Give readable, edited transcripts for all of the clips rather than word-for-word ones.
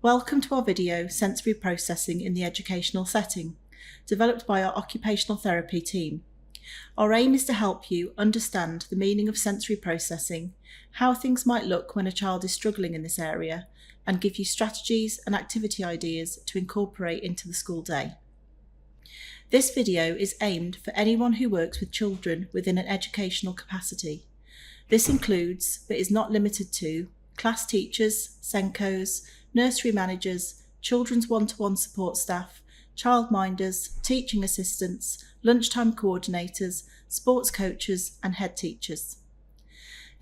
Welcome to our video, Sensory Processing in the Educational Setting, developed by our occupational therapy team. Our aim is to help you understand the meaning of sensory processing, how things might look when a child is struggling in this area, and give you strategies and activity ideas to incorporate into the school day. This video is aimed for anyone who works with children within an educational capacity. This includes, but is not limited to, class teachers, SENCOs, nursery managers, children's one-to-one support staff, childminders, teaching assistants, lunchtime coordinators, sports coaches and head teachers.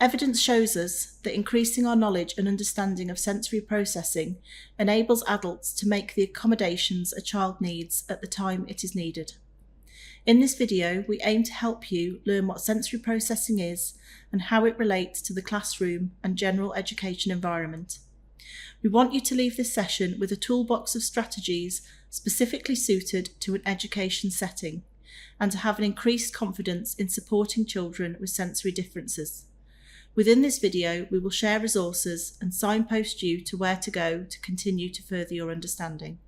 Evidence shows us that increasing our knowledge and understanding of sensory processing enables adults to make the accommodations a child needs at the time it is needed. In this video, we aim to help you learn what sensory processing is and how it relates to the classroom and general education environment. We want you to leave this session with a toolbox of strategies specifically suited to an education setting and to have an increased confidence in supporting children with sensory differences. Within this video, we will share resources and signpost you to where to go to continue to further your understanding.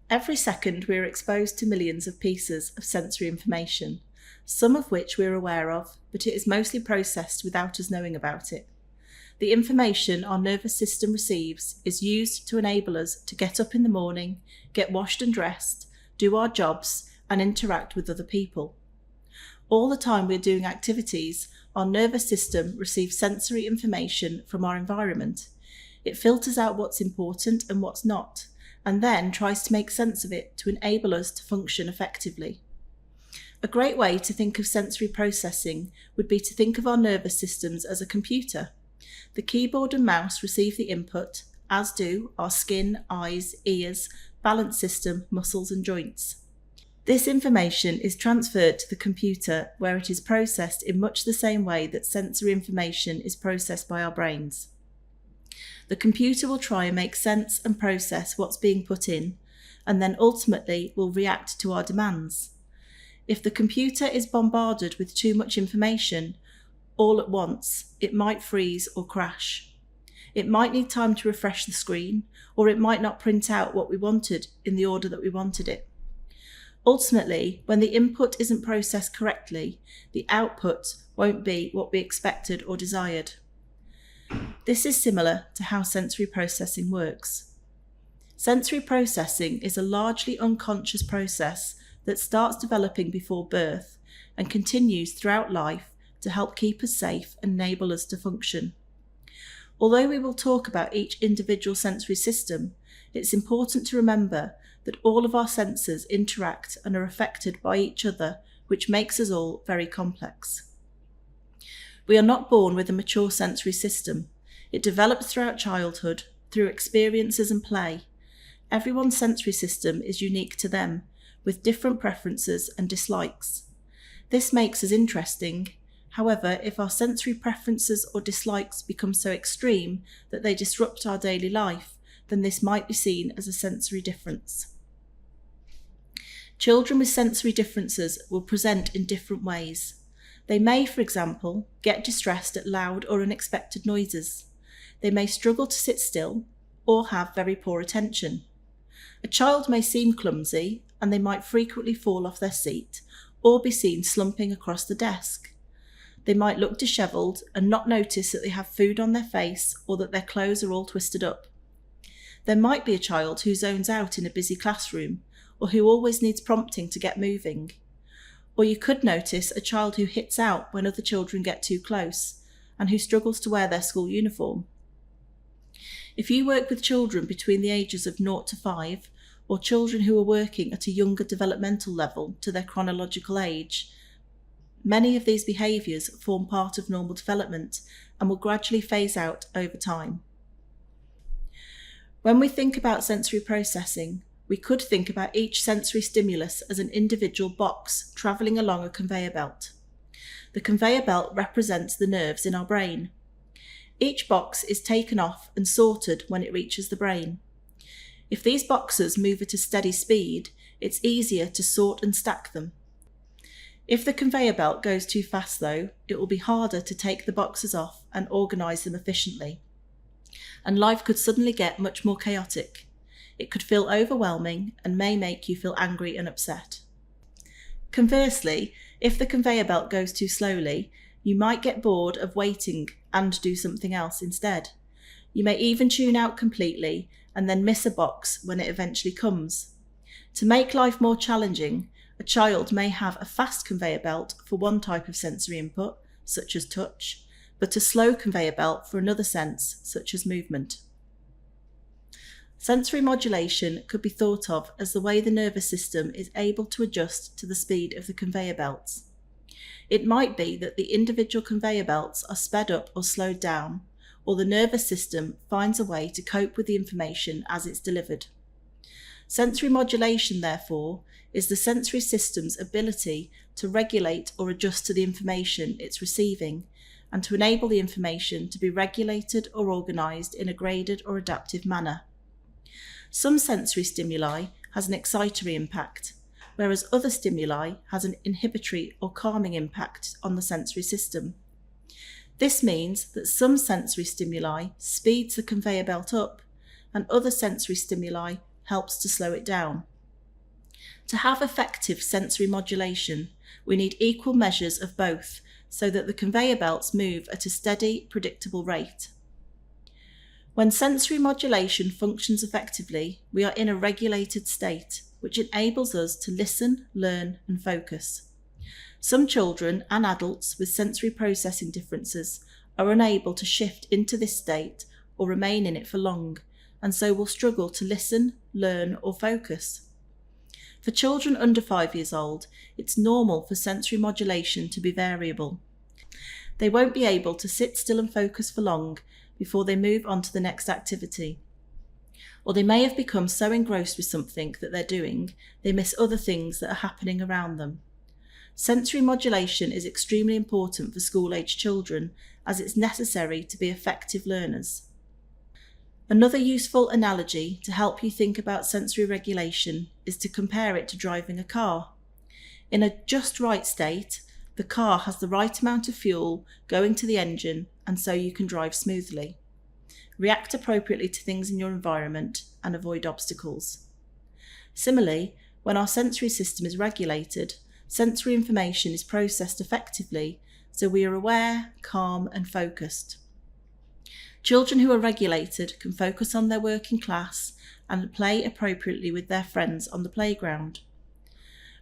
Every second, we are exposed to millions of pieces of sensory information, some of which we are aware of, but it is mostly processed without us knowing about it. The information our nervous system receives is used to enable us to get up in the morning, get washed and dressed, do our jobs, and interact with other people. All the time we're doing activities, our nervous system receives sensory information from our environment. It filters out what's important and what's not, and then tries to make sense of it to enable us to function effectively. A great way to think of sensory processing would be to think of our nervous systems as a computer. The keyboard and mouse receive the input, as do our skin, eyes, ears, balance system, muscles and joints. This information is transferred to the computer where it is processed in much the same way that sensory information is processed by our brains. The computer will try and make sense and process what's being put in, and then ultimately will react to our demands. If the computer is bombarded with too much information, all at once, it might freeze or crash. It might need time to refresh the screen, or it might not print out what we wanted in the order that we wanted it. Ultimately, when the input isn't processed correctly, the output won't be what we expected or desired. This is similar to how sensory processing works. Sensory processing is a largely unconscious process that starts developing before birth and continues throughout life to help keep us safe and enable us to function. Although we will talk about each individual sensory system, it's important to remember that all of our senses interact and are affected by each other, which makes us all very complex. We are not born with a mature sensory system. It develops throughout childhood, through experiences and play. Everyone's sensory system is unique to them, with different preferences and dislikes. This makes us interesting. However, if our sensory preferences or dislikes become so extreme that they disrupt our daily life, then this might be seen as a sensory difference. Children with sensory differences will present in different ways. They may, for example, get distressed at loud or unexpected noises. They may struggle to sit still or have very poor attention. A child may seem clumsy and they might frequently fall off their seat or be seen slumping across the desk. They might look dishevelled and not notice that they have food on their face or that their clothes are all twisted up. There might be a child who zones out in a busy classroom or who always needs prompting to get moving. Or you could notice a child who hits out when other children get too close and who struggles to wear their school uniform. If you work with children between the ages of 0 to 5 or children who are working at a younger developmental level to their chronological age, many of these behaviours form part of normal development and will gradually phase out over time. When we think about sensory processing, we could think about each sensory stimulus as an individual box travelling along a conveyor belt. The conveyor belt represents the nerves in our brain. Each box is taken off and sorted when it reaches the brain. If these boxes move at a steady speed, it's easier to sort and stack them. If the conveyor belt goes too fast though, it will be harder to take the boxes off and organise them efficiently. and life could suddenly get much more chaotic. It could feel overwhelming and may make you feel angry and upset. Conversely, if the conveyor belt goes too slowly, you might get bored of waiting and do something else instead. You may even tune out completely and then miss a box when it eventually comes. To make life more challenging, a child may have a fast conveyor belt for one type of sensory input, such as touch, but a slow conveyor belt for another sense, such as movement. Sensory modulation could be thought of as the way the nervous system is able to adjust to the speed of the conveyor belts. It might be that the individual conveyor belts are sped up or slowed down, or the nervous system finds a way to cope with the information as it's delivered. Sensory modulation, therefore, is the sensory system's ability to regulate or adjust to the information it's receiving and to enable the information to be regulated or organised in a graded or adaptive manner. Some sensory stimuli has an excitatory impact, whereas other stimuli has an inhibitory or calming impact on the sensory system. This means that some sensory stimuli speeds the conveyor belt up and other sensory stimuli helps to slow it down. To have effective sensory modulation, we need equal measures of both so that the conveyor belts move at a steady, predictable rate. When sensory modulation functions effectively, we are in a regulated state, which enables us to listen, learn, and focus. Some children and adults with sensory processing differences are unable to shift into this state or remain in it for long, and so will struggle to listen, learn, or focus. For children under 5 years old, it's normal for sensory modulation to be variable. They won't be able to sit still and focus for long before they move on to the next activity. Or they may have become so engrossed with something that they're doing, they miss other things that are happening around them. Sensory modulation is extremely important for school-age children as it's necessary to be effective learners. Another useful analogy to help you think about sensory regulation is to compare it to driving a car. In a just right state, the car has the right amount of fuel going to the engine and so you can drive smoothly. React appropriately to things in your environment and avoid obstacles. Similarly, when our sensory system is regulated, sensory information is processed effectively so we are aware, calm and focused. Children who are regulated can focus on their work in class and play appropriately with their friends on the playground.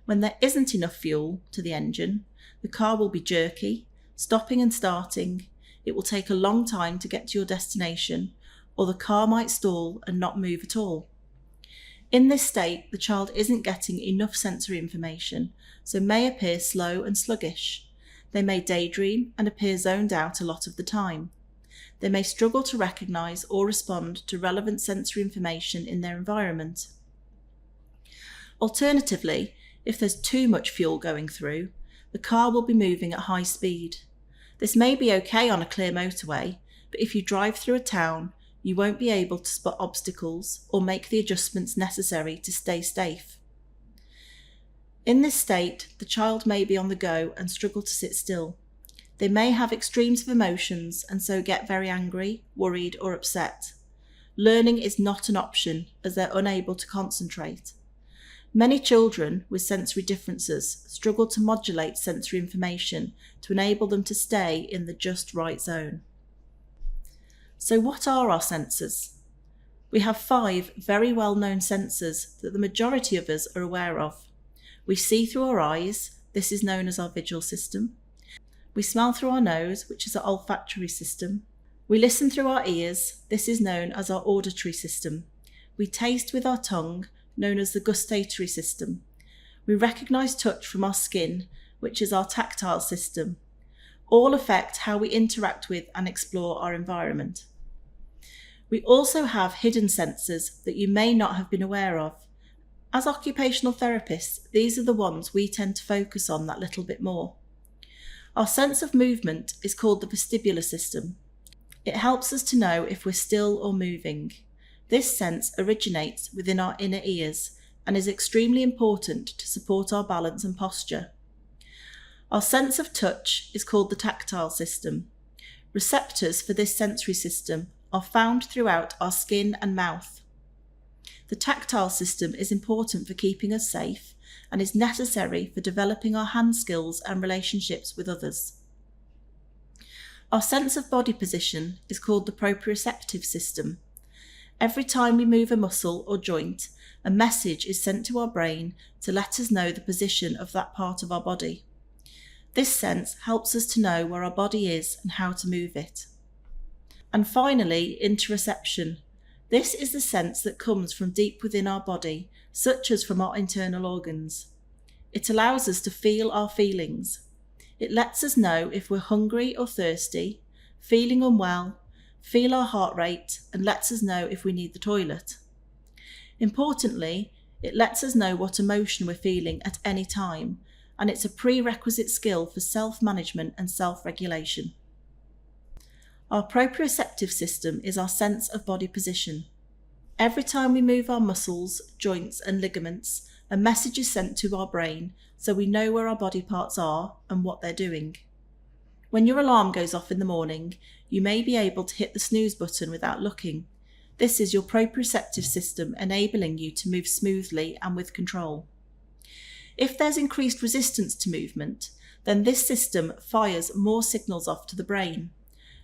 When there isn't enough fuel to the engine, the car will be jerky, stopping and starting. It will take a long time to get to your destination, or the car might stall and not move at all. In this state, the child isn't getting enough sensory information, so may appear slow and sluggish. They may daydream and appear zoned out a lot of the time. They may struggle to recognise or respond to relevant sensory information in their environment. Alternatively, if there's too much fuel going through, the car will be moving at high speed. This may be okay on a clear motorway, but if you drive through a town, you won't be able to spot obstacles or make the adjustments necessary to stay safe. In this state, the child may be on the go and struggle to sit still. They may have extremes of emotions and so get very angry, worried, or upset. Learning is not an option as they're unable to concentrate. Many children with sensory differences struggle to modulate sensory information to enable them to stay in the just right zone. So what are our senses? We have 5 very well-known senses that the majority of us are aware of. We see through our eyes, this is known as our visual system. We smell through our nose, which is our olfactory system. We listen through our ears, this is known as our auditory system. We taste with our tongue, known as the gustatory system. We recognise touch from our skin, which is our tactile system. All affect how we interact with and explore our environment. We also have hidden senses that you may not have been aware of. As occupational therapists, these are the ones we tend to focus on that little bit more. Our sense of movement is called the vestibular system. It helps us to know if we're still or moving. This sense originates within our inner ears and is extremely important to support our balance and posture. Our sense of touch is called the tactile system. Receptors for this sensory system are found throughout our skin and mouth. The tactile system is important for keeping us safe and is necessary for developing our hand skills and relationships with others. Our sense of body position is called the proprioceptive system. Every time we move a muscle or joint, a message is sent to our brain to let us know the position of that part of our body. This sense helps us to know where our body is and how to move it. And finally, interoception. This is the sense that comes from deep within our body, such as from our internal organs. It allows us to feel our feelings. It lets us know if we're hungry or thirsty, feeling unwell, feel our heart rate, and lets us know if we need the toilet. Importantly, it lets us know what emotion we're feeling at any time, and it's a prerequisite skill for self-management and self-regulation. Our proprioceptive system is our sense of body position. Every time we move our muscles, joints, and ligaments, a message is sent to our brain so we know where our body parts are and what they're doing. When your alarm goes off in the morning, you may be able to hit the snooze button without looking. This is your proprioceptive system enabling you to move smoothly and with control. If there's increased resistance to movement, then this system fires more signals off to the brain.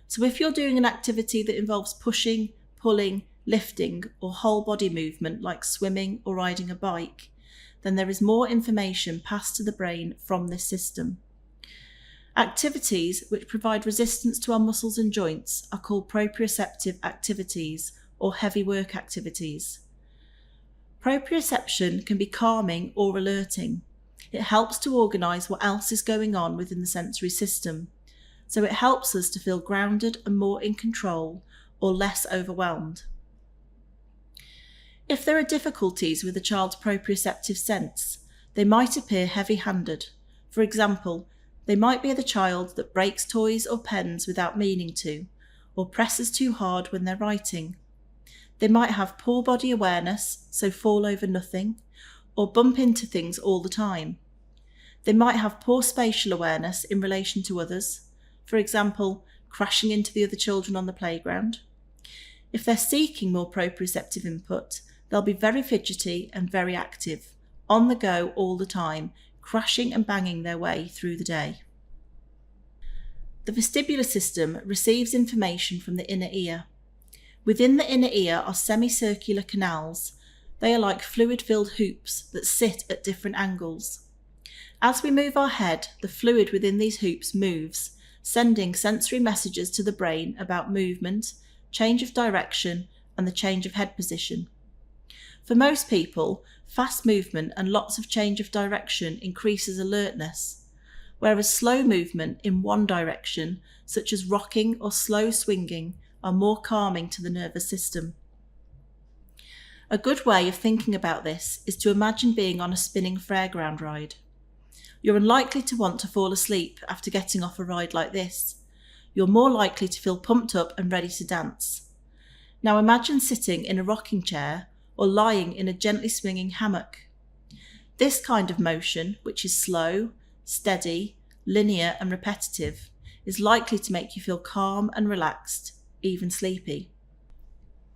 So if you're doing an activity that involves pushing, pulling, lifting, or whole body movement like swimming or riding a bike, then there is more information passed to the brain from this system. Activities which provide resistance to our muscles and joints are called proprioceptive activities or heavy work activities. Proprioception can be calming or alerting. It helps to organise what else is going on within the sensory system, so it helps us to feel grounded and more in control or less overwhelmed. If there are difficulties with a child's proprioceptive sense, they might appear heavy-handed. For example, they might be the child that breaks toys or pens without meaning to, or presses too hard when they're writing. They might have poor body awareness, so fall over nothing, or bump into things all the time. They might have poor spatial awareness in relation to others, for example, crashing into the other children on the playground. If they're seeking more proprioceptive input, they'll be very fidgety and very active, on the go all the time, crashing and banging their way through the day. The vestibular system receives information from the inner ear. Within the inner ear are semicircular canals. They are like fluid-filled hoops that sit at different angles. As we move our head, the fluid within these hoops moves, sending sensory messages to the brain about movement, change of direction, and the change of head position. For most people, fast movement and lots of change of direction increases alertness, whereas slow movement in one direction, such as rocking or slow swinging, are more calming to the nervous system. A good way of thinking about this is to imagine being on a spinning fairground ride. You're unlikely to want to fall asleep after getting off a ride like this. You're more likely to feel pumped up and ready to dance. Now imagine sitting in a rocking chair or lying in a gently swinging hammock. This kind of motion, which is slow, steady, linear and repetitive, is likely to make you feel calm and relaxed, even sleepy.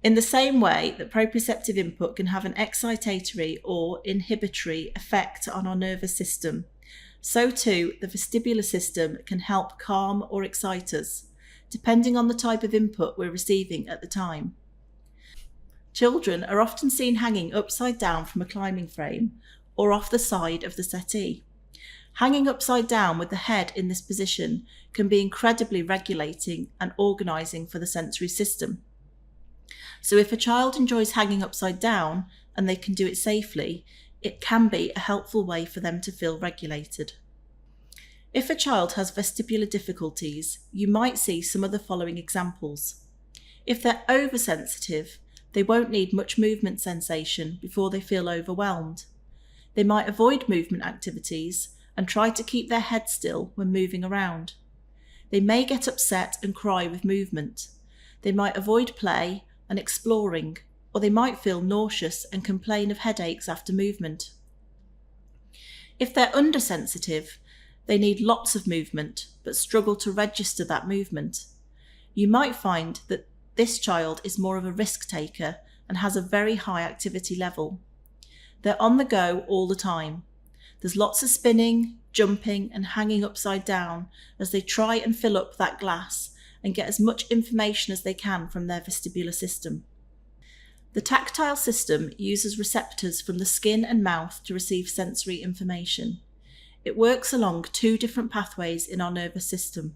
In the same way that proprioceptive input can have an excitatory or inhibitory effect on our nervous system, so too the vestibular system can help calm or excite us, depending on the type of input we're receiving at the time. Children are often seen hanging upside down from a climbing frame or off the side of the settee. Hanging upside down with the head in this position can be incredibly regulating and organising for the sensory system. So if a child enjoys hanging upside down and they can do it safely, it can be a helpful way for them to feel regulated. If a child has vestibular difficulties, you might see some of the following examples. If they're oversensitive, they won't need much movement sensation before they feel overwhelmed. They might avoid movement activities and try to keep their head still when moving around. They may get upset and cry with movement. They might avoid play and exploring, or they might feel nauseous and complain of headaches after movement. If they're undersensitive, they need lots of movement but struggle to register that movement. You might find that this child is more of a risk taker and has a very high activity level. They're on the go all the time. There's lots of spinning, jumping and hanging upside down as they try and fill up that glass and get as much information as they can from their vestibular system. The tactile system uses receptors from the skin and mouth to receive sensory information. It works along two different pathways in our nervous system.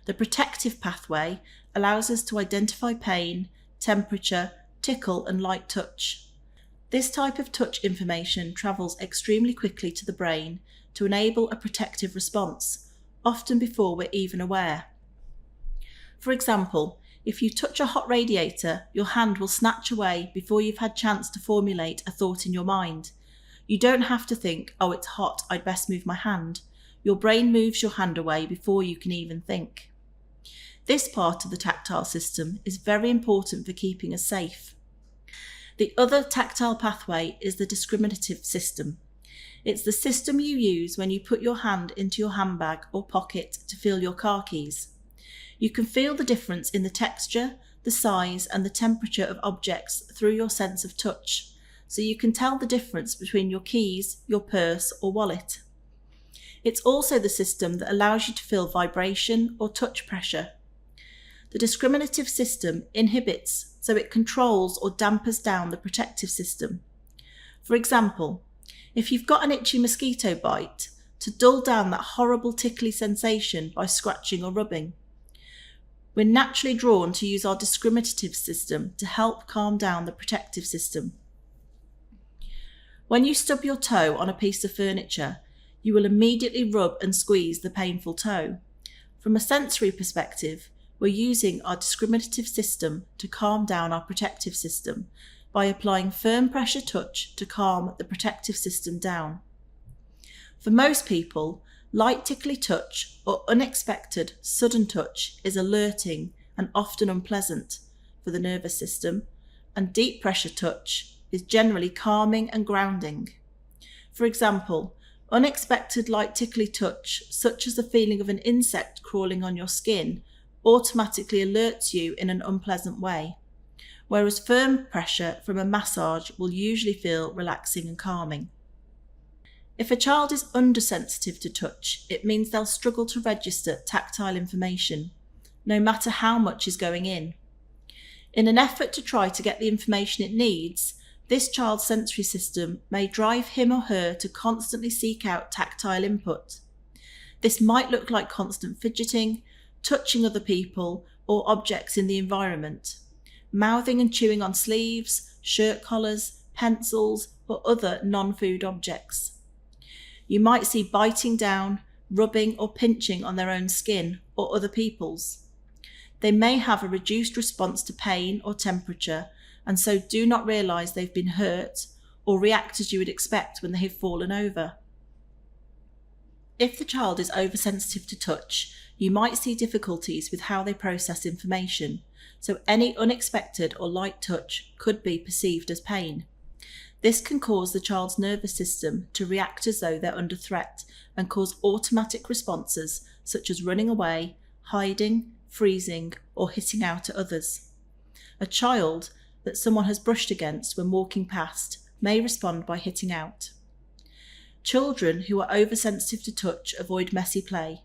The protective pathway allows us to identify pain, temperature, tickle and light touch. This type of touch information travels extremely quickly to the brain to enable a protective response, often before we're even aware. For example, if you touch a hot radiator, your hand will snatch away before you've had chance to formulate a thought in your mind. You don't have to think, oh, it's hot, I'd best move my hand. Your brain moves your hand away before you can even think. This part of the tactile system is very important for keeping us safe. The other tactile pathway is the discriminative system. It's the system you use when you put your hand into your handbag or pocket to feel your car keys. You can feel the difference in the texture, the size and the temperature of objects through your sense of touch, so you can tell the difference between your keys, your purse or wallet. It's also the system that allows you to feel vibration or touch pressure. The discriminative system inhibits, so it controls or dampers down the protective system. For example, if you've got an itchy mosquito bite, to dull down that horrible tickly sensation by scratching or rubbing. We're naturally drawn to use our discriminative system to help calm down the protective system. When you stub your toe on a piece of furniture, you will immediately rub and squeeze the painful toe. From a sensory perspective, we're using our discriminative system to calm down our protective system by applying firm pressure touch to calm the protective system down. For most people, light tickly touch or unexpected sudden touch is alerting and often unpleasant for the nervous system, and deep pressure touch is generally calming and grounding. For example, unexpected light tickly touch, such as the feeling of an insect crawling on your skin, automatically alerts you in an unpleasant way, whereas firm pressure from a massage will usually feel relaxing and calming. If a child is undersensitive to touch, it means they'll struggle to register tactile information, no matter how much is going in. In an effort to try to get the information it needs, this child's sensory system may drive him or her to constantly seek out tactile input. This might look like constant fidgeting, touching other people or objects in the environment, mouthing and chewing on sleeves, shirt collars, pencils, or other non-food objects. You might see biting down, rubbing or pinching on their own skin or other people's. They may have a reduced response to pain or temperature and so do not realise they've been hurt or react as you would expect when they have fallen over. If the child is oversensitive to touch, you might see difficulties with how they process information, so any unexpected or light touch could be perceived as pain. This can cause the child's nervous system to react as though they're under threat and cause automatic responses such as running away, hiding, freezing, or hitting out at others. A child that someone has brushed against when walking past may respond by hitting out. Children who are oversensitive to touch avoid messy play.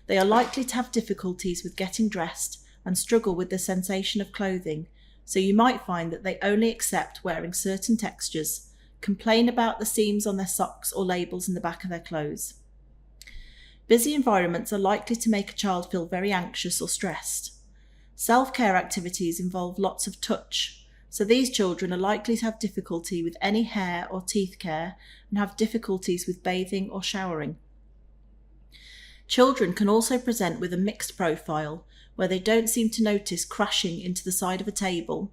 They are likely to have difficulties with getting dressed and struggle with the sensation of clothing, so you might find that they only accept wearing certain textures, complain about the seams on their socks or labels in the back of their clothes. Busy environments are likely to make a child feel very anxious or stressed. Self-care activities involve lots of touch, so these children are likely to have difficulty with any hair or teeth care and have difficulties with bathing or showering. Children can also present with a mixed profile, where they don't seem to notice crashing into the side of a table,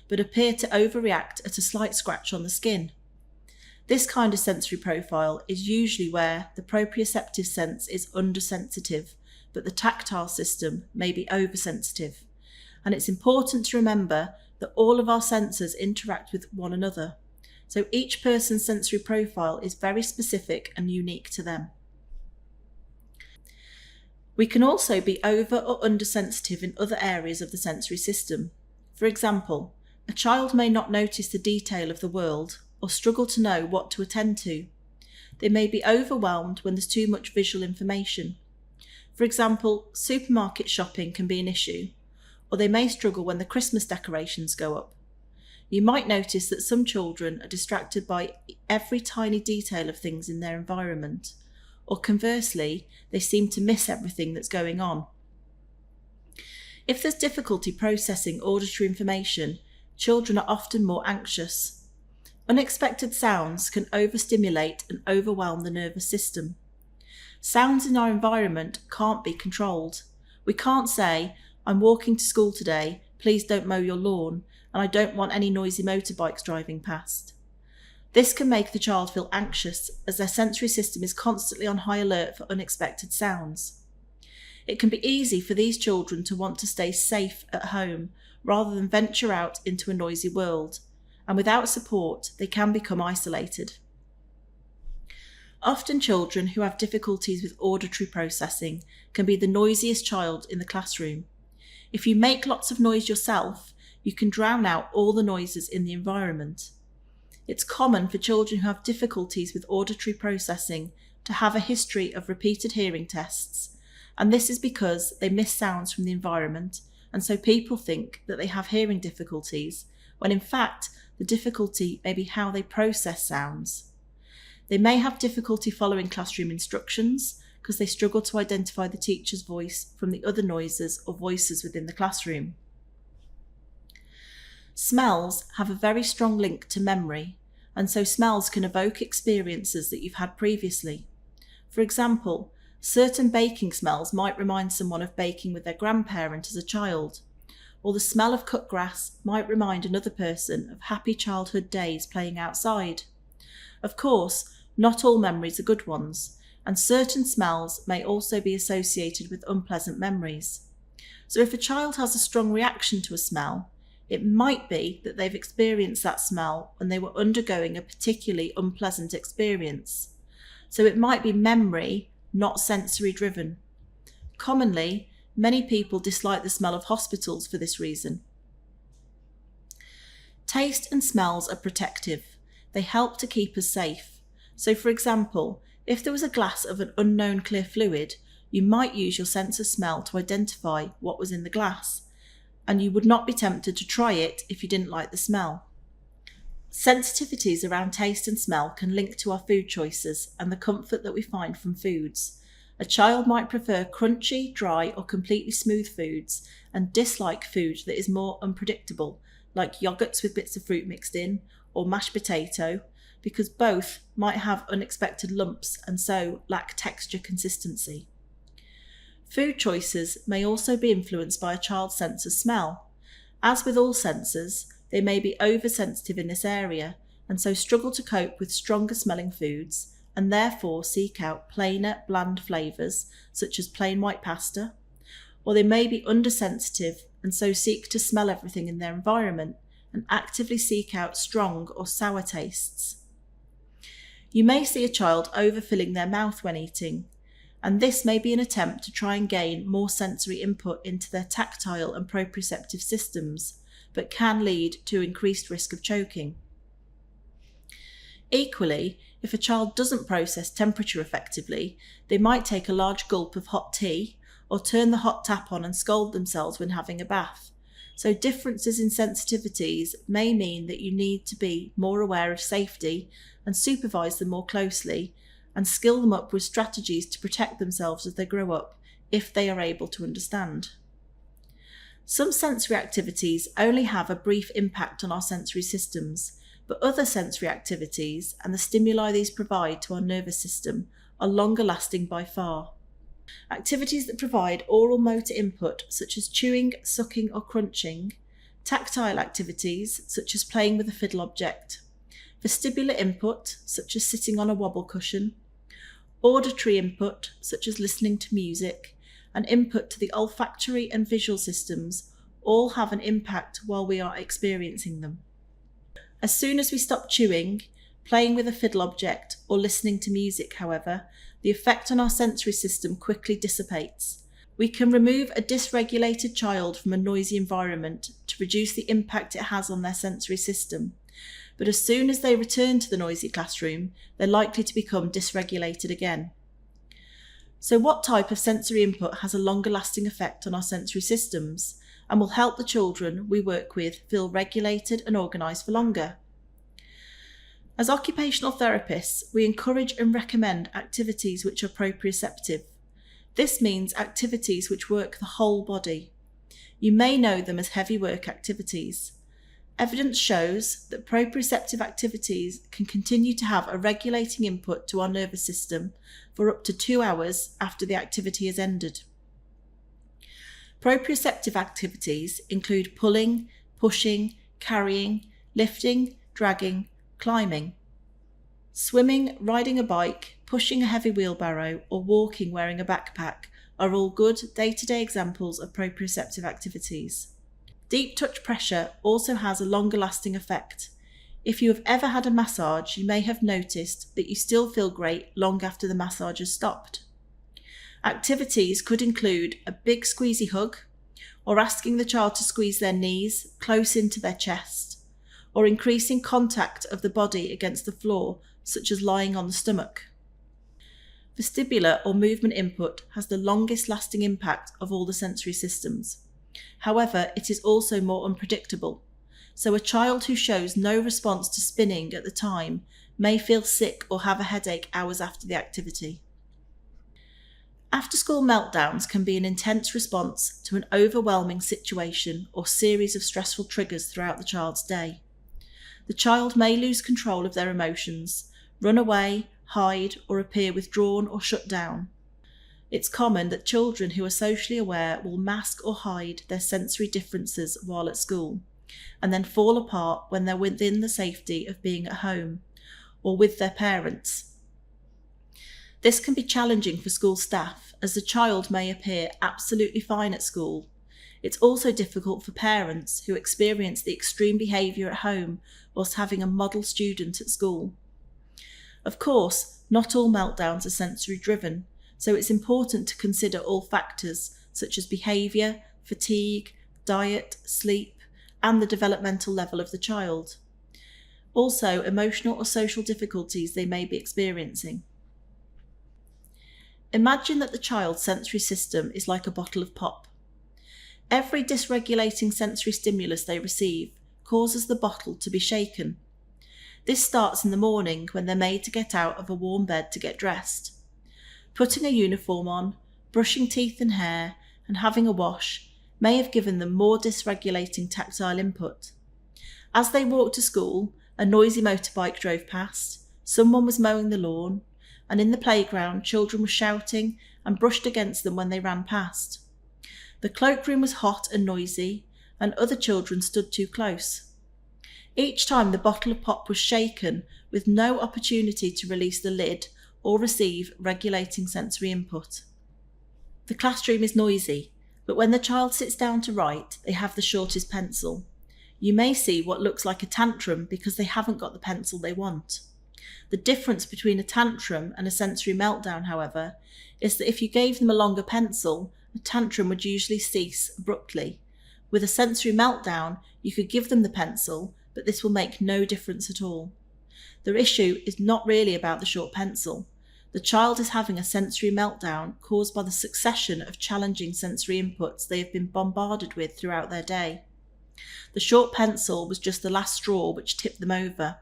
but appear to overreact at a slight scratch on the skin. This kind of sensory profile is usually where the proprioceptive sense is undersensitive, but the tactile system may be oversensitive. And it's important to remember that all of our senses interact with one another, so each person's sensory profile is very specific and unique to them. We can also be over or undersensitive in other areas of the sensory system. For example, a child may not notice the detail of the world or struggle to know what to attend to. They may be overwhelmed when there's too much visual information. For example, supermarket shopping can be an issue, or they may struggle when the Christmas decorations go up. You might notice that some children are distracted by every tiny detail of things in their environment, or conversely, they seem to miss everything that's going on. If there's difficulty processing auditory information, children are often more anxious. Unexpected sounds can overstimulate and overwhelm the nervous system. Sounds in our environment can't be controlled. We can't say, "I'm walking to school today, please don't mow your lawn, and I don't want any noisy motorbikes driving past." This can make the child feel anxious as their sensory system is constantly on high alert for unexpected sounds. It can be easy for these children to want to stay safe at home rather than venture out into a noisy world, and without support, they can become isolated. Often children who have difficulties with auditory processing can be the noisiest child in the classroom. If you make lots of noise yourself, you can drown out all the noises in the environment. It's common for children who have difficulties with auditory processing to have a history of repeated hearing tests, and this is because they miss sounds from the environment, and so people think that they have hearing difficulties, when in fact the difficulty may be how they process sounds. They may have difficulty following classroom instructions because they struggle to identify the teacher's voice from the other noises or voices within the classroom. Smells have a very strong link to memory, and so smells can evoke experiences that you've had previously. For example, certain baking smells might remind someone of baking with their grandparent as a child, or the smell of cut grass might remind another person of happy childhood days playing outside. Of course, not all memories are good ones, and certain smells may also be associated with unpleasant memories. So if a child has a strong reaction to a smell, it might be that they've experienced that smell when they were undergoing a particularly unpleasant experience. So it might be memory, not sensory driven. Commonly, many people dislike the smell of hospitals for this reason. Taste and smells are protective. They help to keep us safe. So for example, if there was a glass of an unknown clear fluid, you might use your sense of smell to identify what was in the glass, and you would not be tempted to try it if you didn't like the smell. Sensitivities around taste and smell can link to our food choices and the comfort that we find from foods. A child might prefer crunchy, dry, or completely smooth foods and dislike food that is more unpredictable, like yogurts with bits of fruit mixed in, or mashed potato, because both might have unexpected lumps and so lack texture consistency. Food choices may also be influenced by a child's sense of smell. As with all senses, they may be oversensitive in this area and so struggle to cope with stronger smelling foods and therefore seek out plainer, bland flavours such as plain white pasta, or they may be undersensitive and so seek to smell everything in their environment and actively seek out strong or sour tastes. You may see a child overfilling their mouth when eating, and this may be an attempt to try and gain more sensory input into their tactile and proprioceptive systems, but can lead to increased risk of choking. Equally, if a child doesn't process temperature effectively, they might take a large gulp of hot tea or turn the hot tap on and scald themselves when having a bath. So differences in sensitivities may mean that you need to be more aware of safety and supervise them more closely and skill them up with strategies to protect themselves as they grow up, if they are able to understand. Some sensory activities only have a brief impact on our sensory systems, but other sensory activities and the stimuli these provide to our nervous system are longer lasting by far. Activities that provide oral motor input, such as chewing, sucking or crunching, tactile activities, such as playing with a fiddle object, vestibular input, such as sitting on a wobble cushion, auditory input, such as listening to music, and input to the olfactory and visual systems all have an impact while we are experiencing them. As soon as we stop chewing, playing with a fiddle object, or listening to music, however, the effect on our sensory system quickly dissipates, We can remove a dysregulated child from a noisy environment to reduce the impact it has on their sensory system, but as soon as they return to the noisy classroom, they're likely to become dysregulated again. So what type of sensory input has a longer lasting effect on our sensory systems and will help the children we work with feel regulated and organised for longer? As occupational therapists, we encourage and recommend activities which are proprioceptive. This means activities which work the whole body. You may know them as heavy work activities. Evidence shows that proprioceptive activities can continue to have a regulating input to our nervous system for up to 2 hours after the activity has ended. Proprioceptive activities include pulling, pushing, carrying, lifting, dragging, climbing. Swimming, riding a bike, pushing a heavy wheelbarrow, or walking wearing a backpack are all good day-to-day examples of proprioceptive activities. Deep touch pressure also has a longer lasting effect. If you have ever had a massage, you may have noticed that you still feel great long after the massage has stopped. Activities could include a big squeezy hug, or asking the child to squeeze their knees close into their chest, or increasing contact of the body against the floor, such as lying on the stomach. Vestibular or movement input has the longest lasting impact of all the sensory systems. However, it is also more unpredictable, so a child who shows no response to spinning at the time may feel sick or have a headache hours after the activity. After-school meltdowns can be an intense response to an overwhelming situation or series of stressful triggers throughout the child's day. The child may lose control of their emotions, run away, hide, or appear withdrawn or shut down. It's common that children who are socially aware will mask or hide their sensory differences while at school, and then fall apart when they're within the safety of being at home or with their parents. This can be challenging for school staff, as the child may appear absolutely fine at school. It's also difficult for parents who experience the extreme behaviour at home whilst having a model student at school. Of course, not all meltdowns are sensory driven, so it's important to consider all factors such as behaviour, fatigue, diet, sleep, and the developmental level of the child. Also, emotional or social difficulties they may be experiencing. Imagine that the child's sensory system is like a bottle of pop. Every dysregulating sensory stimulus they receive causes the bottle to be shaken. This starts in the morning when they're made to get out of a warm bed to get dressed. Putting a uniform on, brushing teeth and hair, and having a wash may have given them more dysregulating tactile input. As they walked to school, a noisy motorbike drove past, someone was mowing the lawn, and in the playground children were shouting and brushed against them when they ran past. The cloakroom was hot and noisy, and other children stood too close. Each time the bottle of pop was shaken with no opportunity to release the lid or receive regulating sensory input. The classroom is noisy, but when the child sits down to write, they have the shortest pencil. You may see what looks like a tantrum because they haven't got the pencil they want. The difference between a tantrum and a sensory meltdown, however, is that if you gave them a longer pencil, a tantrum would usually cease abruptly. With a sensory meltdown, you could give them the pencil, but this will make no difference at all. The issue is not really about the short pencil. The child is having a sensory meltdown caused by the succession of challenging sensory inputs they have been bombarded with throughout their day. The short pencil was just the last straw which tipped them over.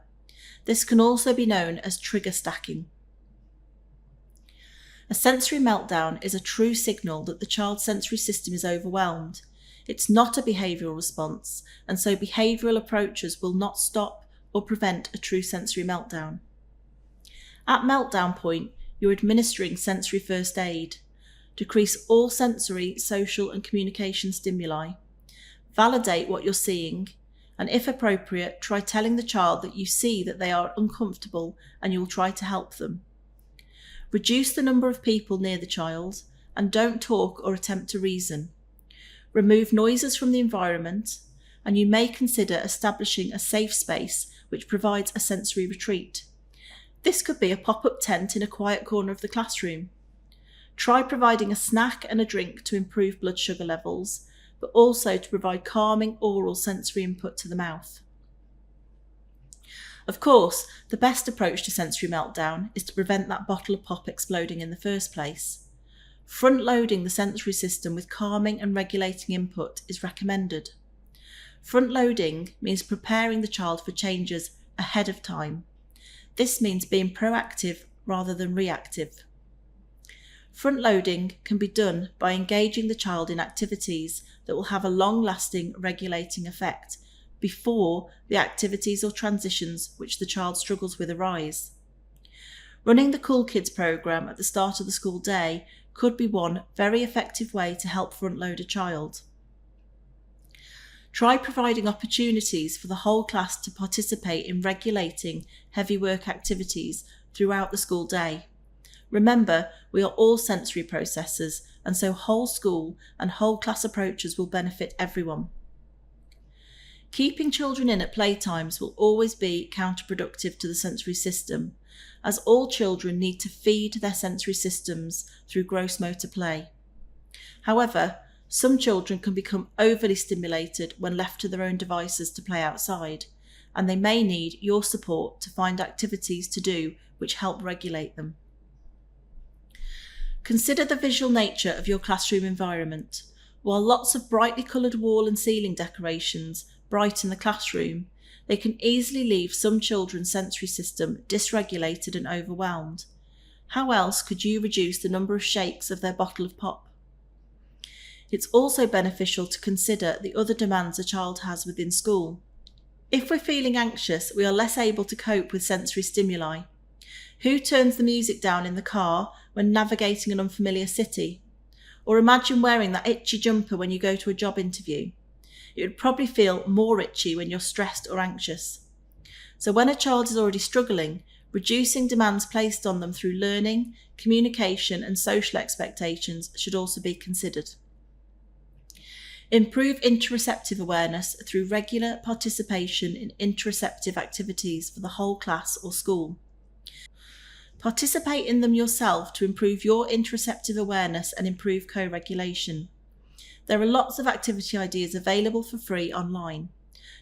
This can also be known as trigger stacking. A sensory meltdown is a true signal that the child's sensory system is overwhelmed. It's not a behavioural response, and so behavioural approaches will not stop or prevent a true sensory meltdown. At meltdown point, you're administering sensory first aid. Decrease all sensory, social and communication stimuli. Validate what you're seeing, and if appropriate, try telling the child that you see that they are uncomfortable and you'll try to help them. Reduce the number of people near the child, and don't talk or attempt to reason. Remove noises from the environment, and you may consider establishing a safe space which provides a sensory retreat. This could be a pop-up tent in a quiet corner of the classroom. Try providing a snack and a drink to improve blood sugar levels, but also to provide calming oral sensory input to the mouth. Of course, the best approach to sensory meltdown is to prevent that bottle of pop exploding in the first place. Front-loading the sensory system with calming and regulating input is recommended. Front-loading means preparing the child for changes ahead of time. This means being proactive rather than reactive. Front-loading can be done by engaging the child in activities that will have a long-lasting regulating effect before the activities or transitions which the child struggles with arise. Running the Cool Kids programme at the start of the school day could be one very effective way to help front-load a child. Try providing opportunities for the whole class to participate in regulating heavy work activities throughout the school day. Remember, we are all sensory processors, and so whole school and whole class approaches will benefit everyone. Keeping children in at playtimes will always be counterproductive to the sensory system, as all children need to feed their sensory systems through gross motor play. However, some children can become overly stimulated when left to their own devices to play outside, and they may need your support to find activities to do which help regulate them. Consider the visual nature of your classroom environment. While lots of brightly coloured wall and ceiling decorations brighten the classroom, they can easily leave some children's sensory system dysregulated and overwhelmed. How else could you reduce the number of shakes of their bottle of pop? It's also beneficial to consider the other demands a child has within school. If we're feeling anxious, we are less able to cope with sensory stimuli. Who turns the music down in the car when navigating an unfamiliar city? Or imagine wearing that itchy jumper when you go to a job interview. It would probably feel more itchy when you're stressed or anxious. So when a child is already struggling, reducing demands placed on them through learning, communication and social expectations should also be considered. Improve interoceptive awareness through regular participation in interoceptive activities for the whole class or school. Participate in them yourself to improve your interoceptive awareness and improve co-regulation. There are lots of activity ideas available for free online.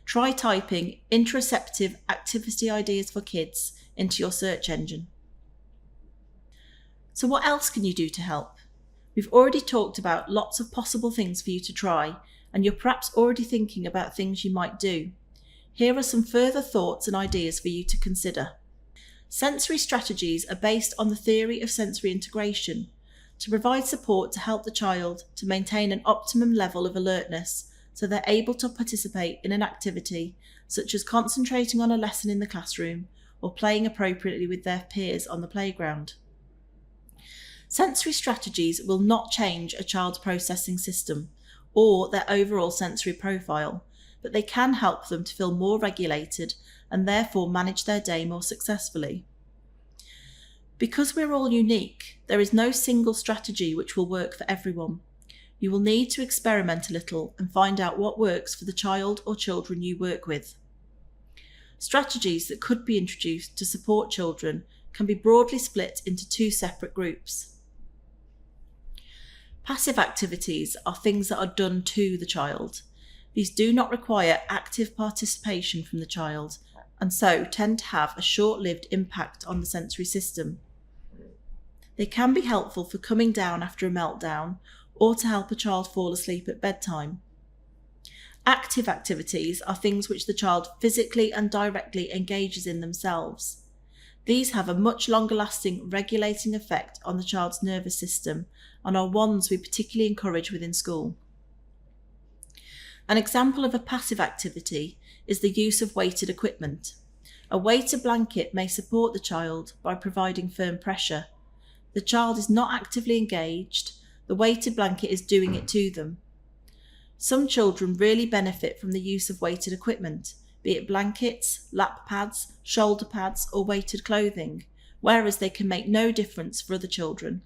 Try typing interoceptive activity ideas for kids into your search engine. So what else can you do to help? We've already talked about lots of possible things for you to try, and you're perhaps already thinking about things you might do. Here are some further thoughts and ideas for you to consider. Sensory strategies are based on the theory of sensory integration, to provide support to help the child to maintain an optimum level of alertness so they're able to participate in an activity such as concentrating on a lesson in the classroom or playing appropriately with their peers on the playground. Sensory strategies will not change a child's processing system or their overall sensory profile, but they can help them to feel more regulated and therefore manage their day more successfully. Because we're all unique, there is no single strategy which will work for everyone. You will need to experiment a little and find out what works for the child or children you work with. Strategies that could be introduced to support children can be broadly split into two separate groups. Passive activities are things that are done to the child. These do not require active participation from the child and so tend to have a short-lived impact on the sensory system. They can be helpful for coming down after a meltdown or to help a child fall asleep at bedtime. Active activities are things which the child physically and directly engages in themselves. These have a much longer lasting regulating effect on the child's nervous system and are ones we particularly encourage within school. An example of a passive activity is the use of weighted equipment. A weighted blanket may support the child by providing firm pressure. The child is not actively engaged, the weighted blanket is doing it to them. Some children really benefit from the use of weighted equipment, be it blankets, lap pads, shoulder pads or weighted clothing, whereas they can make no difference for other children.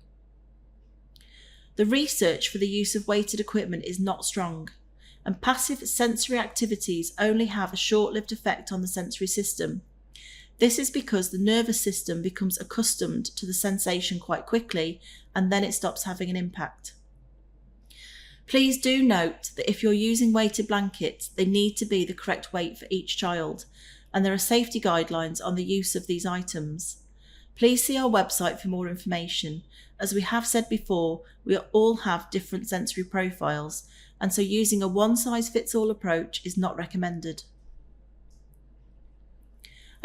The research for the use of weighted equipment is not strong, and passive sensory activities only have a short-lived effect on the sensory system. This is because the nervous system becomes accustomed to the sensation quite quickly, and then it stops having an impact. Please do note that if you're using weighted blankets, they need to be the correct weight for each child, and there are safety guidelines on the use of these items. Please see our website for more information. As we have said before, we all have different sensory profiles, and so using a one-size-fits-all approach is not recommended.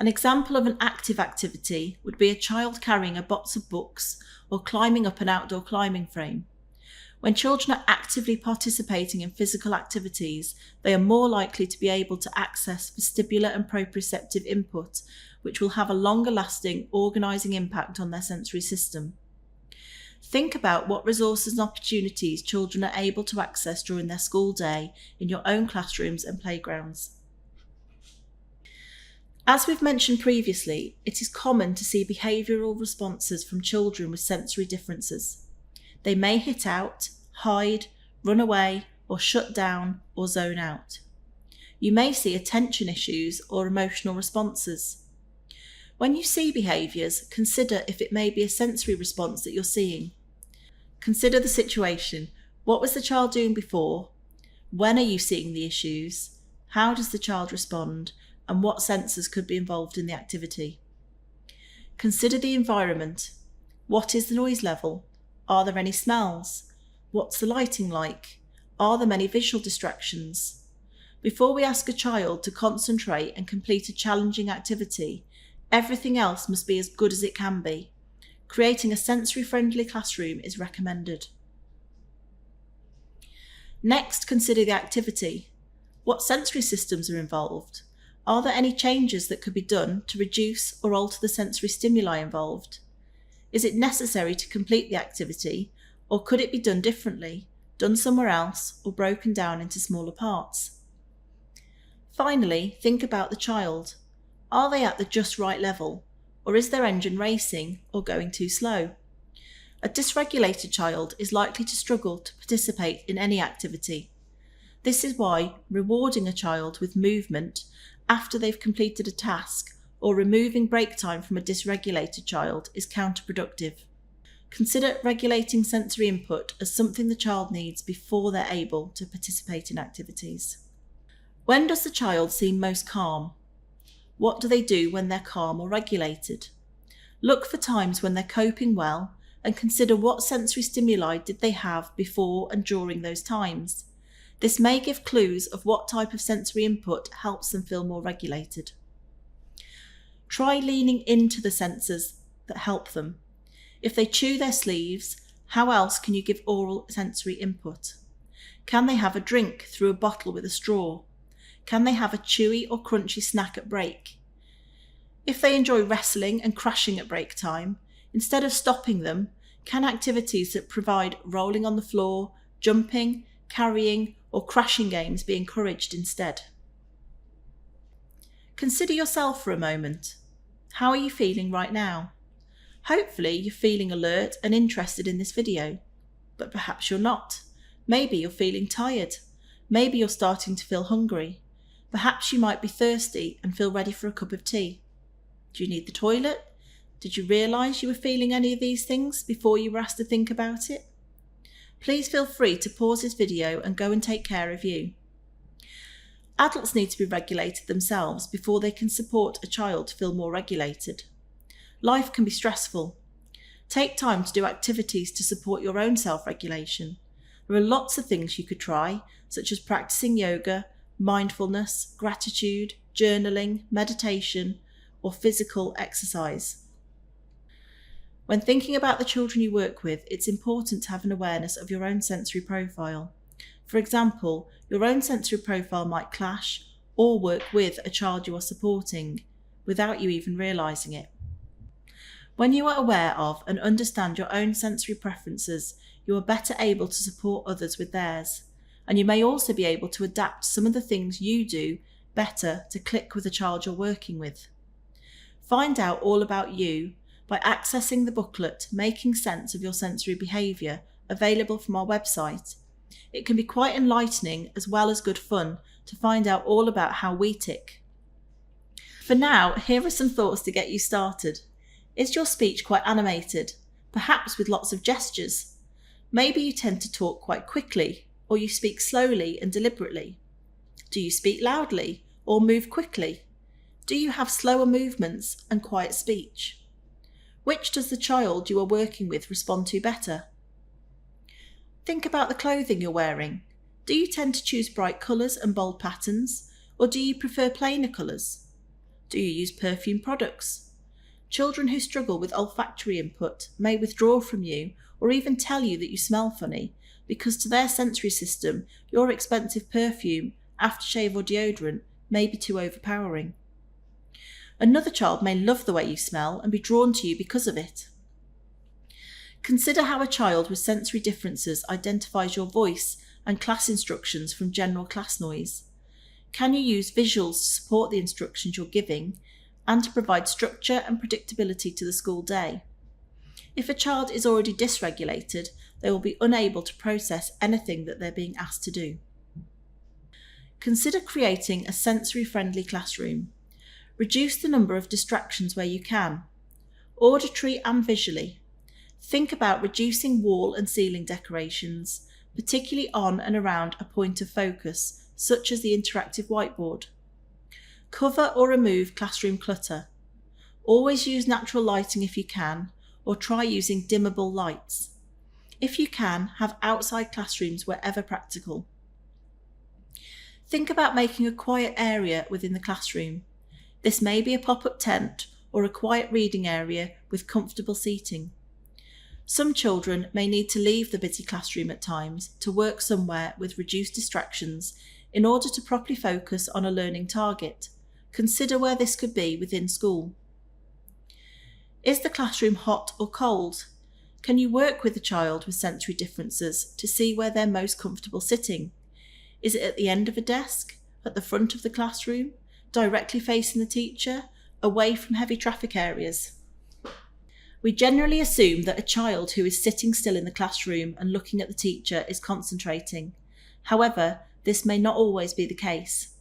An example of an active activity would be a child carrying a box of books or climbing up an outdoor climbing frame. When children are actively participating in physical activities, they are more likely to be able to access vestibular and proprioceptive input, which will have a longer lasting organising impact on their sensory system. Think about what resources and opportunities children are able to access during their school day in your own classrooms and playgrounds. As we've mentioned previously, it is common to see behavioural responses from children with sensory differences. They may hit out, hide, run away, or shut down or zone out. You may see attention issues or emotional responses. When you see behaviours, consider if it may be a sensory response that you're seeing. Consider the situation. What was the child doing before? When are you seeing the issues? How does the child respond? And what sensors could be involved in the activity? Consider the environment. What is the noise level? Are there any smells? What's the lighting like? Are there many visual distractions? Before we ask a child to concentrate and complete a challenging activity, everything else must be as good as it can be. Creating a sensory-friendly classroom is recommended. Next, consider the activity. What sensory systems are involved? Are there any changes that could be done to reduce or alter the sensory stimuli involved? Is it necessary to complete the activity, or could it be done differently, done somewhere else, or broken down into smaller parts? Finally, think about the child. Are they at the just right level, or is their engine racing or going too slow? A dysregulated child is likely to struggle to participate in any activity. This is why rewarding a child with movement after they've completed a task or removing break time from a dysregulated child is counterproductive. Consider regulating sensory input as something the child needs before they're able to participate in activities. When does the child seem most calm? What do they do when they're calm or regulated? Look for times when they're coping well and consider what sensory stimuli did they have before and during those times. This may give clues of what type of sensory input helps them feel more regulated. Try leaning into the sensors that help them. If they chew their sleeves, how else can you give oral sensory input? Can they have a drink through a bottle with a straw? Can they have a chewy or crunchy snack at break? If they enjoy wrestling and crashing at break time, instead of stopping them, can activities that provide rolling on the floor, jumping, carrying, or crashing games be encouraged instead? Consider yourself for a moment. How are you feeling right now? Hopefully you're feeling alert and interested in this video, but perhaps you're not. Maybe you're feeling tired. Maybe you're starting to feel hungry. Perhaps you might be thirsty and feel ready for a cup of tea. Do you need the toilet? Did you realise you were feeling any of these things before you were asked to think about it? Please feel free to pause this video and go and take care of you. Adults need to be regulated themselves before they can support a child to feel more regulated. Life can be stressful. Take time to do activities to support your own self-regulation. There are lots of things you could try, such as practicing yoga, mindfulness, gratitude, journaling, meditation, or physical exercise. When thinking about the children you work with, it's important to have an awareness of your own sensory profile. For example, your own sensory profile might clash or work with a child you are supporting without you even realising it. When you are aware of and understand your own sensory preferences, you are better able to support others with theirs, and you may also be able to adapt some of the things you do better to click with the child you're working with. Find out all about you by accessing the booklet Making Sense of Your Sensory Behaviour, available from our website. It can be quite enlightening as well as good fun to find out all about how we tick. For now, here are some thoughts to get you started. Is your speech quite animated, perhaps with lots of gestures? Maybe you tend to talk quite quickly, or you speak slowly and deliberately. Do you speak loudly or move quickly? Do you have slower movements and quiet speech? Which does the child you are working with respond to better? Think about the clothing you're wearing. Do you tend to choose bright colours and bold patterns, or do you prefer plainer colours? Do you use perfume products? Children who struggle with olfactory input may withdraw from you or even tell you that you smell funny because to their sensory system, your expensive perfume, aftershave or deodorant may be too overpowering. Another child may love the way you smell and be drawn to you because of it. Consider how a child with sensory differences identifies your voice and class instructions from general class noise. Can you use visuals to support the instructions you're giving and to provide structure and predictability to the school day? If a child is already dysregulated, they will be unable to process anything that they're being asked to do. Consider creating a sensory-friendly classroom. Reduce the number of distractions where you can, auditory and visually. Think about reducing wall and ceiling decorations, particularly on and around a point of focus, such as the interactive whiteboard. Cover or remove classroom clutter. Always use natural lighting if you can, or try using dimmable lights. If you can, have outside classrooms wherever practical. Think about making a quiet area within the classroom. This may be a pop-up tent or a quiet reading area with comfortable seating. Some children may need to leave the busy classroom at times to work somewhere with reduced distractions in order to properly focus on a learning target. Consider where this could be within school. Is the classroom hot or cold? Can you work with a child with sensory differences to see where they're most comfortable sitting? Is it at the end of a desk, at the front of the classroom, directly facing the teacher, away from heavy traffic areas? We generally assume that a child who is sitting still in the classroom and looking at the teacher is concentrating. However, this may not always be the case.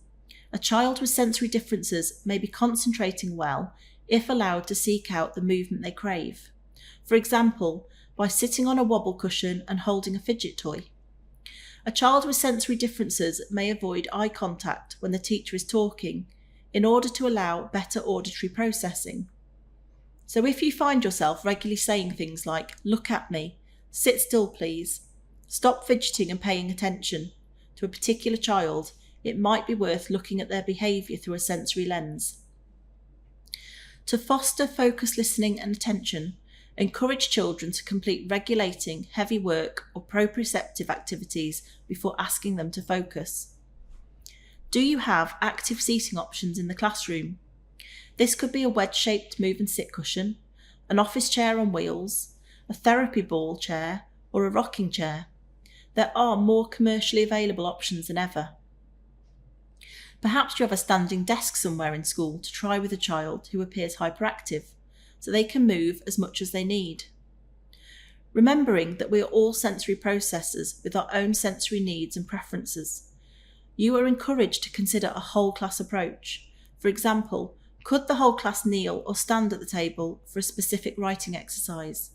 A child with sensory differences may be concentrating well if allowed to seek out the movement they crave. For example, by sitting on a wobble cushion and holding a fidget toy. A child with sensory differences may avoid eye contact when the teacher is talking in order to allow better auditory processing. So if you find yourself regularly saying things like, "Look at me," "Sit still please," "Stop fidgeting and paying attention" to a particular child, it might be worth looking at their behaviour through a sensory lens. To foster focused listening and attention, encourage children to complete regulating, heavy work or proprioceptive activities before asking them to focus. Do you have active seating options in the classroom? This could be a wedge-shaped move and sit cushion, an office chair on wheels, a therapy ball chair, or a rocking chair. There are more commercially available options than ever. Perhaps you have a standing desk somewhere in school to try with a child who appears hyperactive, so they can move as much as they need. Remembering that we are all sensory processors with our own sensory needs and preferences, you are encouraged to consider a whole class approach. For example, could the whole class kneel or stand at the table for a specific writing exercise?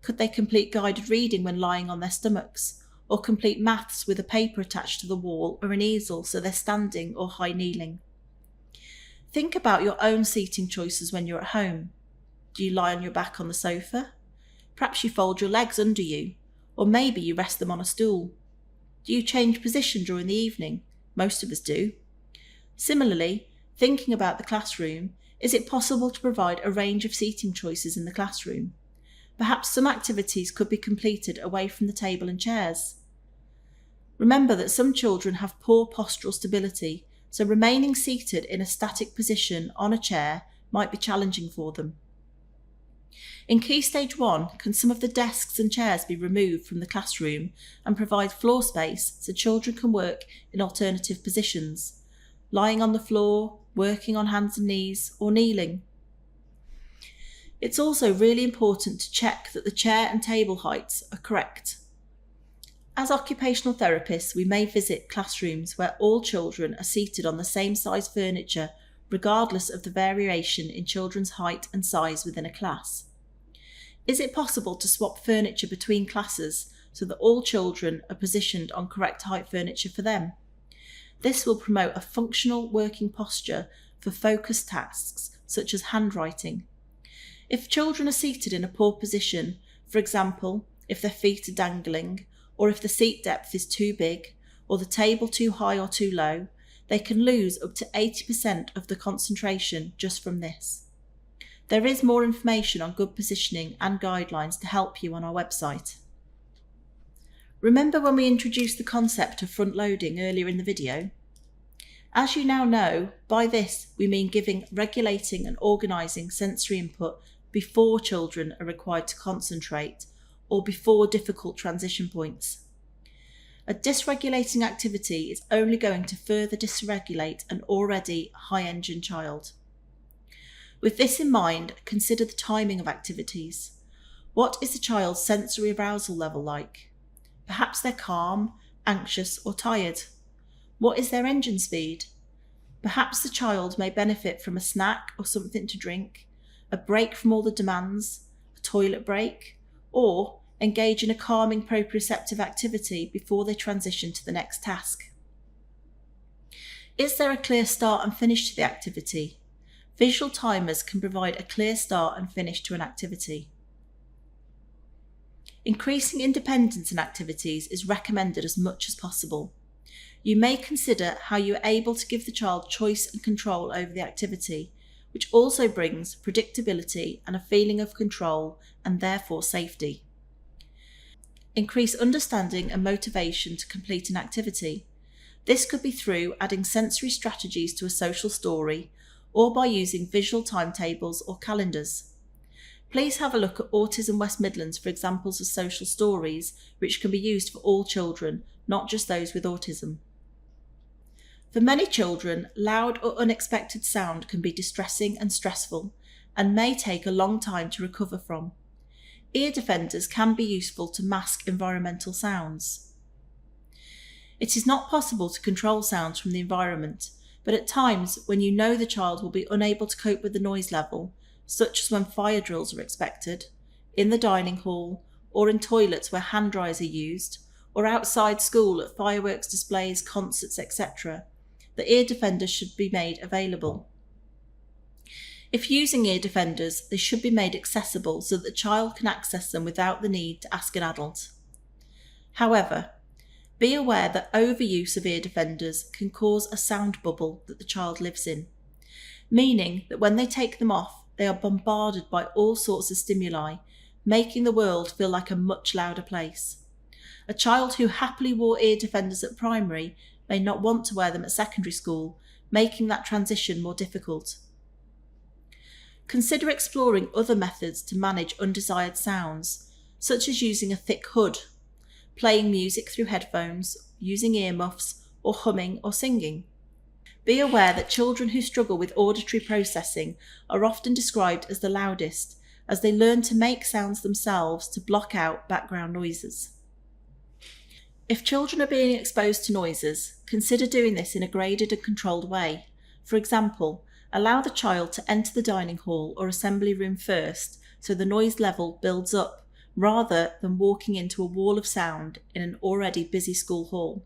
Could they complete guided reading when lying on their stomachs, or complete maths with a paper attached to the wall or an easel so they're standing or high kneeling? Think about your own seating choices when you're at home. Do you lie on your back on the sofa? Perhaps you fold your legs under you, or maybe you rest them on a stool. Do you change position during the evening? Most of us do. Similarly, thinking about the classroom, is it possible to provide a range of seating choices in the classroom? Perhaps some activities could be completed away from the table and chairs. Remember that some children have poor postural stability, so remaining seated in a static position on a chair might be challenging for them. In Key Stage 1, can some of the desks and chairs be removed from the classroom and provide floor space so children can work in alternative positions, lying on the floor, working on hands and knees, or kneeling? It's also really important to check that the chair and table heights are correct. As occupational therapists, we may visit classrooms where all children are seated on the same size furniture regardless of the variation in children's height and size within a class? Is it possible to swap furniture between classes so that all children are positioned on correct height furniture for them? This will promote a functional working posture for focused tasks such as handwriting. If children are seated in a poor position, for example, if their feet are dangling, or if the seat depth is too big, or the table too high or too low, they can lose up to 80% of the concentration just from this. There is more information on good positioning and guidelines to help you on our website. Remember when we introduced the concept of front loading earlier in the video? As you now know, by this we mean giving, regulating and organising sensory input before children are required to concentrate or before difficult transition points. A dysregulating activity is only going to further dysregulate an already high-engine child. With this in mind, consider the timing of activities. What is the child's sensory arousal level like? Perhaps they're calm, anxious or tired. What is their engine speed? Perhaps the child may benefit from a snack or something to drink, a break from all the demands, a toilet break, or engage in a calming proprioceptive activity before they transition to the next task. Is there a clear start and finish to the activity? Visual timers can provide a clear start and finish to an activity. Increasing independence in activities is recommended as much as possible. You may consider how you are able to give the child choice and control over the activity, which also brings predictability and a feeling of control and therefore safety. Increase understanding and motivation to complete an activity. This could be through adding sensory strategies to a social story or by using visual timetables or calendars. Please have a look at Autism West Midlands for examples of social stories which can be used for all children, not just those with autism. For many children, loud or unexpected sound can be distressing and stressful and may take a long time to recover from. Ear defenders can be useful to mask environmental sounds. It is not possible to control sounds from the environment, but at times when you know the child will be unable to cope with the noise level, such as when fire drills are expected, in the dining hall, or in toilets where hand dryers are used, or outside school at fireworks displays, concerts, etc., the ear defenders should be made available. If using ear defenders, they should be made accessible so that the child can access them without the need to ask an adult. However, be aware that overuse of ear defenders can cause a sound bubble that the child lives in, meaning that when they take them off, they are bombarded by all sorts of stimuli, making the world feel like a much louder place. A child who happily wore ear defenders at primary may not want to wear them at secondary school, making that transition more difficult. Consider exploring other methods to manage undesired sounds, such as using a thick hood, playing music through headphones, using earmuffs, or humming or singing. Be aware that children who struggle with auditory processing are often described as the loudest, as they learn to make sounds themselves to block out background noises. If children are being exposed to noises, consider doing this in a graded and controlled way. For example, allow the child to enter the dining hall or assembly room first so the noise level builds up, rather than walking into a wall of sound in an already busy school hall.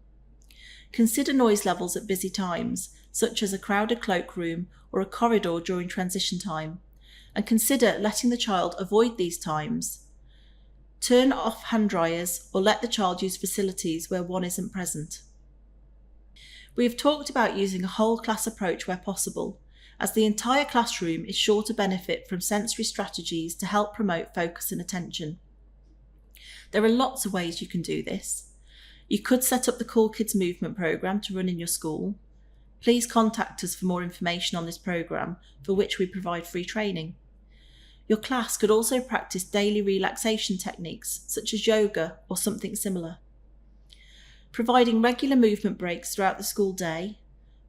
Consider noise levels at busy times, such as a crowded cloakroom or a corridor during transition time, and consider letting the child avoid these times. Turn off hand dryers or let the child use facilities where one isn't present. We have talked about using a whole class approach where possible, as the entire classroom is sure to benefit from sensory strategies to help promote focus and attention. There are lots of ways you can do this. You could set up the Cool Kids Movement programme to run in your school. Please contact us for more information on this programme, for which we provide free training. Your class could also practice daily relaxation techniques such as yoga or something similar. Providing regular movement breaks throughout the school day.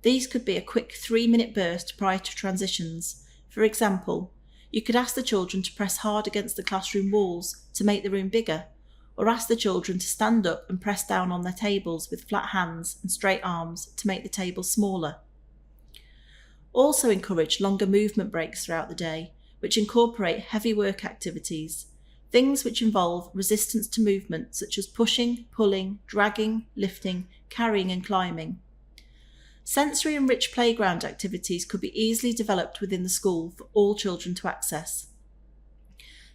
These could be a quick 3-minute burst prior to transitions. For example, you could ask the children to press hard against the classroom walls to make the room bigger, or ask the children to stand up and press down on their tables with flat hands and straight arms to make the table smaller. Also encourage longer movement breaks throughout the day, which incorporate heavy work activities, things which involve resistance to movement such as pushing, pulling, dragging, lifting, carrying and climbing. Sensory and rich playground activities could be easily developed within the school for all children to access.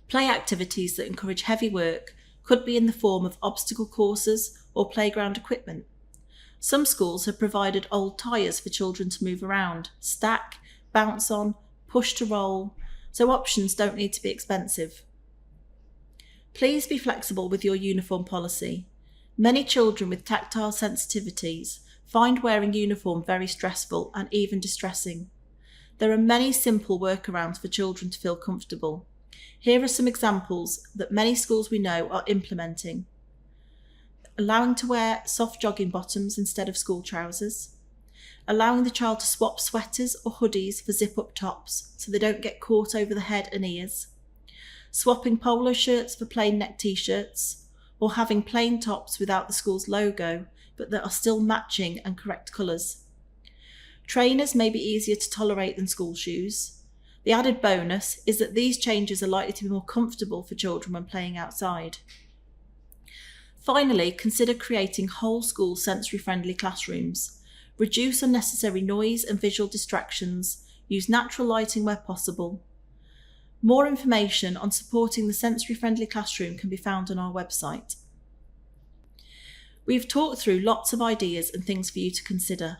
Play activities that encourage heavy work could be in the form of obstacle courses or playground equipment. Some schools have provided old tyres for children to move around, stack, bounce on, push to roll, so options don't need to be expensive. Please be flexible with your uniform policy. Many children with tactile sensitivities find wearing uniform very stressful and even distressing. There are many simple workarounds for children to feel comfortable. Here are some examples that many schools we know are implementing. Allowing to wear soft jogging bottoms instead of school trousers. Allowing the child to swap sweaters or hoodies for zip-up tops so they don't get caught over the head and ears. Swapping polo shirts for plain neck t-shirts, or having plain tops without the school's logo but that are still matching and correct colours. Trainers may be easier to tolerate than school shoes. The added bonus is that these changes are likely to be more comfortable for children when playing outside. Finally, consider creating whole school sensory-friendly classrooms. Reduce unnecessary noise and visual distractions. Use natural lighting where possible. More information on supporting the sensory-friendly classroom can be found on our website. We've talked through lots of ideas and things for you to consider.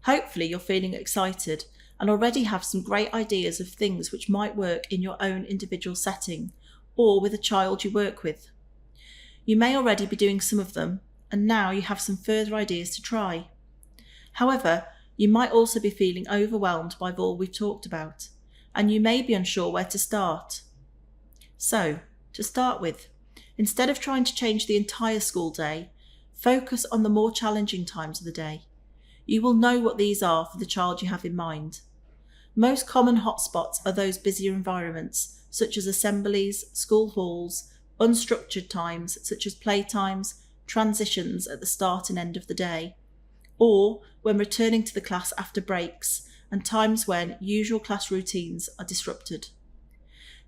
Hopefully you're feeling excited and already have some great ideas of things which might work in your own individual setting or with a child you work with. You may already be doing some of them, and now you have some further ideas to try. However, you might also be feeling overwhelmed by all we've talked about, and you may be unsure where to start. So, to start with, instead of trying to change the entire school day, focus on the more challenging times of the day. You will know what these are for the child you have in mind. Most common hotspots are those busier environments, such as assemblies, school halls, unstructured times such as playtimes, transitions at the start and end of the day, or when returning to the class after breaks and times when usual class routines are disrupted.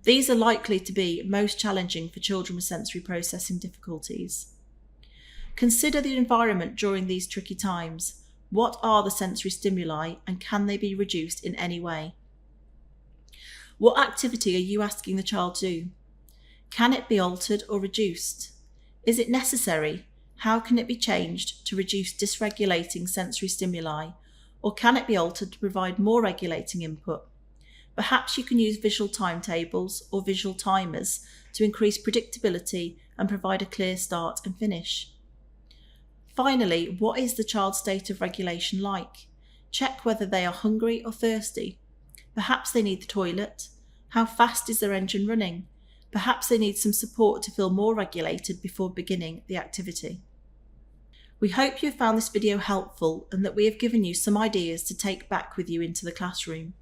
These are likely to be most challenging for children with sensory processing difficulties. Consider the environment during these tricky times. What are the sensory stimuli and can they be reduced in any way? What activity are you asking the child to do? Can it be altered or reduced? Is it necessary? How can it be changed to reduce dysregulating sensory stimuli? Or can it be altered to provide more regulating input? Perhaps you can use visual timetables or visual timers to increase predictability and provide a clear start and finish. Finally, what is the child's state of regulation like? Check whether they are hungry or thirsty. Perhaps they need the toilet. How fast is their engine running? Perhaps they need some support to feel more regulated before beginning the activity. We hope you have found this video helpful and that we have given you some ideas to take back with you into the classroom.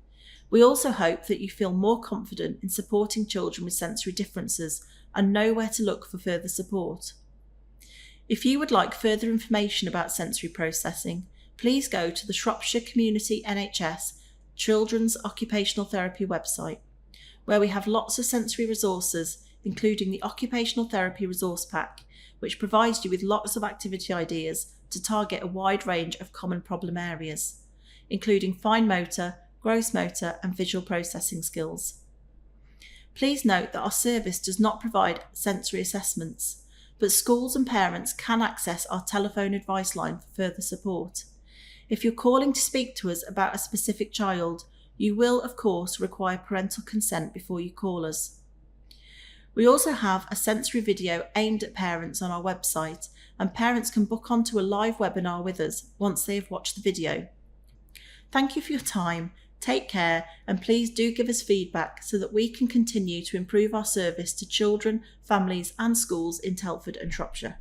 We also hope that you feel more confident in supporting children with sensory differences and know where to look for further support. If you would like further information about sensory processing, please go to the Shropshire Community NHS Children's Occupational Therapy website, where we have lots of sensory resources, including the Occupational Therapy Resource Pack, which provides you with lots of activity ideas to target a wide range of common problem areas, including fine motor, gross motor and visual processing skills. Please note that our service does not provide sensory assessments, but schools and parents can access our telephone advice line for further support. If you're calling to speak to us about a specific child, you will, of course, require parental consent before you call us. We also have a sensory video aimed at parents on our website, and parents can book onto a live webinar with us once they have watched the video. Thank you for your time, take care, and please do give us feedback so that we can continue to improve our service to children, families and schools in Telford and Shropshire.